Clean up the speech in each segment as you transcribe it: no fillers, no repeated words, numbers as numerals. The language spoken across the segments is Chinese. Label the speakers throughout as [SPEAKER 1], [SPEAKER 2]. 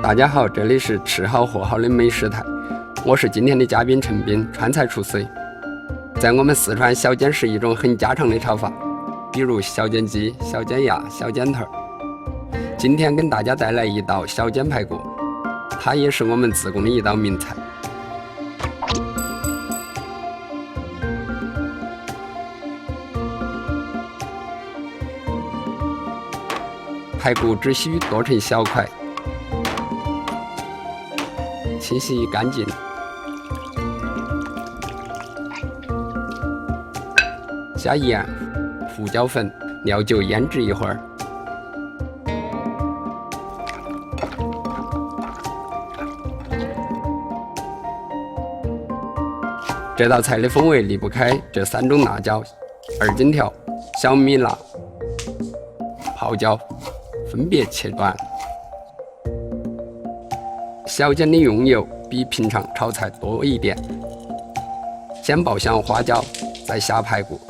[SPEAKER 1] 大家好，这里是吃好喝好的美食台，我是今天的嘉宾陈斌，川菜厨师。在我们四川，小煎是一种很家常的炒法，比如小煎鸡、小煎鸭、小煎头。今天跟大家带来一道小煎排骨，它也是我们自贡的一道名菜。排骨只需剁成小块，清洗干净，加盐、胡椒粉、料酒腌制一会儿。这道菜的风味离不开这3种辣椒：二荆条、小米辣、泡椒，分别切断。小煎的用油比平常炒菜多一点，先爆香花椒，再下排骨，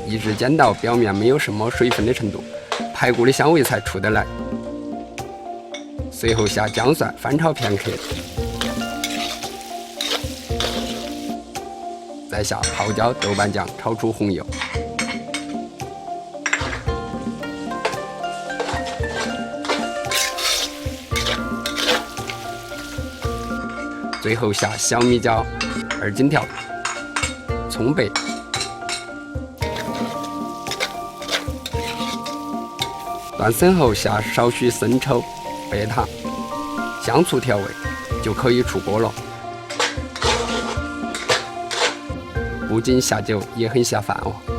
[SPEAKER 1] 一直煎到表面没有什么水分的程度，排骨的香味才出得来。随后下姜蒜翻炒片刻，再下泡椒、豆瓣酱炒出红油。最后下小米椒、二荆条、葱白，断生后下少许生抽、白糖、香醋调味，就可以出锅了。不仅下酒，也很下饭哦。